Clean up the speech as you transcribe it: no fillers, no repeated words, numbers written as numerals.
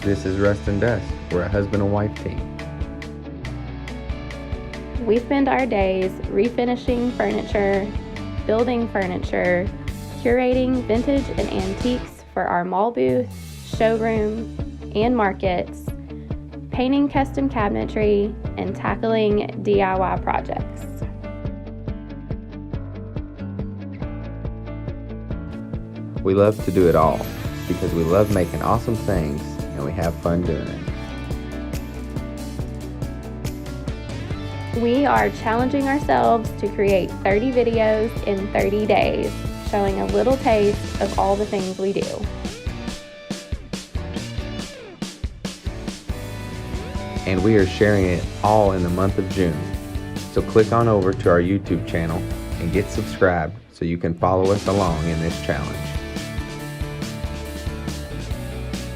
This is Rust and Dust. We're a husband and wife team. We spend our days refinishing furniture, building furniture, curating vintage and antiques for our mall booth, showroom, and markets, painting custom cabinetry, and tackling DIY projects. We love to do it all because we love making awesome things and we have fun doing it. We are challenging ourselves to create 30 videos in 30 days, showing a little taste of all the things we do. And we are sharing it all in the month of June. So click on over to our YouTube channel and get subscribed so you can follow us along in this challenge.